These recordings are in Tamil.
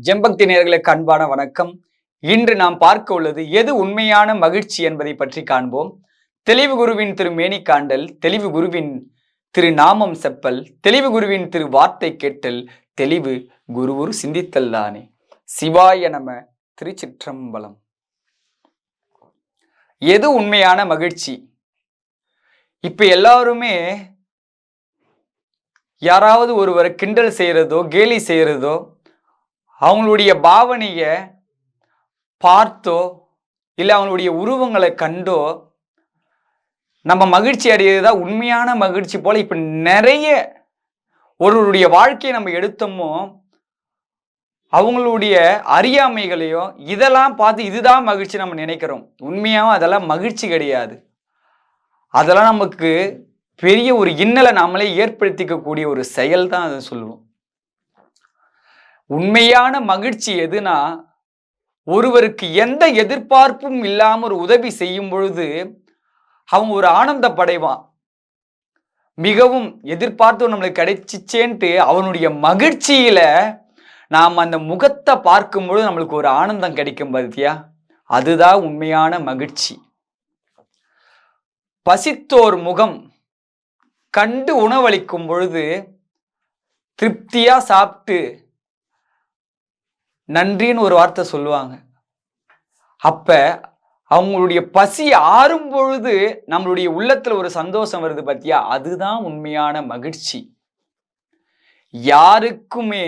ஜெம்பக்தி நேயர்களுக்கு அன்பான வணக்கம். இன்று நாம் பார்க்க உள்ளது எது உண்மையான மகிழ்ச்சி என்பதை பற்றி காண்போம். தெளிவு குருவின் திரு மேனி காண்டல், தெளிவு குருவின் திரு நாமம் செப்பல், தெளிவு குருவின் திரு வார்த்தை கேட்டல், தெளிவு குருவுரு சிந்தித்தல் தானே. சிவாய நம. திருச்சிற்றம்பலம். எது உண்மையான மகிழ்ச்சி? இப்ப எல்லாருமே யாராவது ஒருவரை கிண்டல் செய்யறதோ கேலி செய்யறதோ அவங்களுடைய பாவனையை பார்த்தோ இல்லை அவங்களுடைய உருவங்களை கண்டோ நம்ம மகிழ்ச்சி அடையிறதா உண்மையான மகிழ்ச்சி போல இப்ப நிறைய ஒருவருடைய வாழ்க்கையை நம்ம எடுத்தோமோ அவங்களுடைய அறியாமைகளையோ இதெல்லாம் பார்த்து இதுதான் மகிழ்ச்சி நம்ம நினைக்கிறோம். உண்மையாகவும் அதெல்லாம் மகிழ்ச்சி கிடையாது. அதெல்லாம் நமக்கு பெரிய ஒரு இன்னலை நாமளே ஏற்படுத்திக்க கூடிய ஒரு செயல் தான் அதை சொல்லுவோம். உண்மையான மகிழ்ச்சி எதுனா, ஒருவருக்கு எந்த எதிர்பார்ப்பும் இல்லாம ஒரு உதவி செய்யும் பொழுது அவங்க ஒரு ஆனந்தப்படைவான். மிகவும் எதிர்பார்த்து நம்மளுக்கு கிடைச்சிச்சேன்ட்டு அவனுடைய மகிழ்ச்சியில நாம் அந்த முகத்தை பார்க்கும்பொழுது நம்மளுக்கு ஒரு ஆனந்தம் கிடைக்கும் பார்த்தியா, அதுதான் உண்மையான மகிழ்ச்சி. பசித்தோர் முகம் கண்டு உணவளிக்கும் பொழுது திருப்தியா சாப்பிட்டு நன்றின்னு ஒரு வார்த்தை சொல்லுவாங்க. அப்ப அவங்களுடைய பசி ஆறும் பொழுது நம்மளுடைய உள்ளத்துல ஒரு சந்தோஷம் வருது பார்த்தியா, அதுதான் உண்மையான மகிழ்ச்சி. யாருக்குமே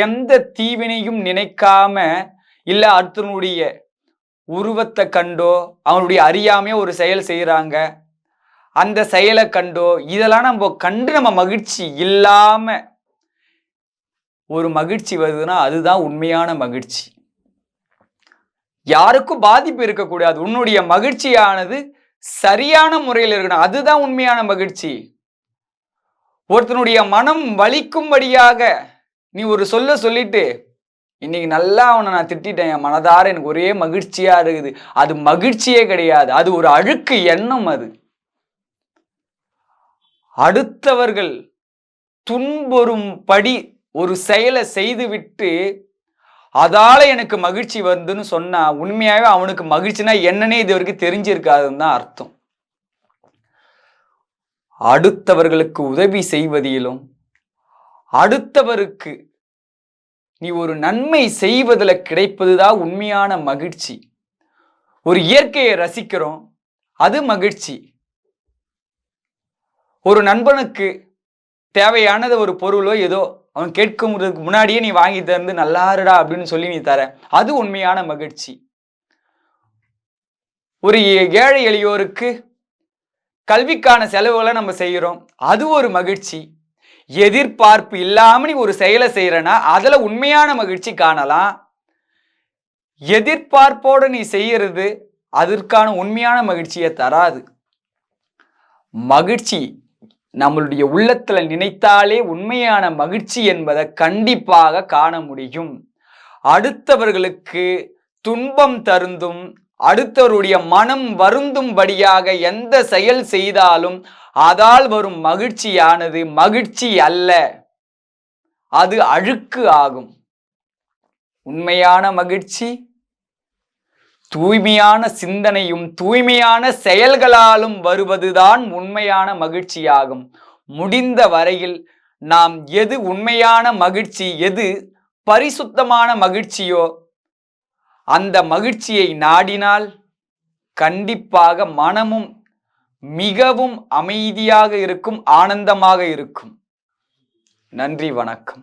எந்த தீவினையும் நினைக்காம இல்ல அடுத்தனுடைய உருவத்தை கண்டோ அவனுடைய அறியாமையோ ஒரு செயல் செய்யறாங்க, அந்த செயலை கண்டோ இதெல்லாம் நம்ம கண்டு நம்ம மகிழ்ச்சி இல்லாம ஒரு மகிழ்ச்சி வருதுன்னா அதுதான் உண்மையான மகிழ்ச்சி. யாருக்கும் பாதிப்பு இருக்கக்கூடாது. உன்னுடைய மகிழ்ச்சியானது சரியான முறையில் இருக்கணும், அதுதான் உண்மையான மகிழ்ச்சி. ஒருத்தனுடைய மனம் வலிக்கும்படியாக நீ ஒரு சொல்லிட்டு இன்னைக்கு நல்லா அவனை நான் திட்டேன், என் மனதார எனக்கு ஒரே மகிழ்ச்சியா இருக்குது, அது மகிழ்ச்சியே கிடையாது. அது ஒரு அழுக்கு எண்ணம். அது அடுத்தவர்கள் துன்புறும்படி ஒரு செயலை செய்துவிட்டு அதால எனக்கு மகிழ்ச்சி வருதுன்னு சொன்னா உண்மையாவே அவனுக்கு மகிழ்ச்சினா என்னன்னே இது வரைக்கும் தெரிஞ்சிருக்காதுன்னு தான் அர்த்தம். அடுத்தவர்களுக்கு உதவி செய்வதிலும் அடுத்தவருக்கு நீ ஒரு நன்மை செய்வதில் கிடைப்பதுதான் உண்மையான மகிழ்ச்சி. ஒரு இயற்கையை ரசிக்கிறோம், அது மகிழ்ச்சி. ஒரு நண்பனுக்கு தேவையானது ஒரு பொருளோ ஏதோ அவன் கேட்குறதுக்கு முன்னாடியே நீ வாங்கி தந்து நல்லா இருடா அப்படின்னு சொல்லி நீ தர, அது உண்மையான மகிழ்ச்சி. ஒரு ஏழை எளியோருக்கு கல்விக்கான செலவுகளை நம்ம செய்யறோம், அது ஒரு மகிழ்ச்சி. எதிர்பார்ப்பு இல்லாம நீ ஒரு செயலை செய்யறனா அதுல உண்மையான மகிழ்ச்சி காணலாம். எதிர்பார்ப்போட நீ செய்யறது அதற்கான உண்மையான மகிழ்ச்சியை தராது. மகிழ்ச்சி நம்மளுடைய உள்ளத்துல நினைத்தாலே உண்மையான மகிழ்ச்சி என்பதை கண்டிப்பாக காண முடியும். அடுத்தவர்களுக்கு துன்பம் தருந்தும் அடுத்தவருடைய மனம் வருந்தும்படியாக எந்த செயல் செய்தாலும் அதால் வரும் மகிழ்ச்சியானது மகிழ்ச்சி அல்ல, அது அழுக்கு ஆகும். உண்மையான மகிழ்ச்சி தூய்மையான சிந்தனையும் தூய்மையான செயல்களாலும் வருவதுதான் உண்மையான மகிழ்ச்சியாகும். முடிந்த வரையில் நாம் எது உண்மையான மகிழ்ச்சி, எது பரிசுத்தமான மகிழ்ச்சியோ அந்த மகிழ்ச்சியை நாடினால் கண்டிப்பாக மனமும் மிகவும் அமைதியாக இருக்கும், ஆனந்தமாக இருக்கும். நன்றி, வணக்கம்.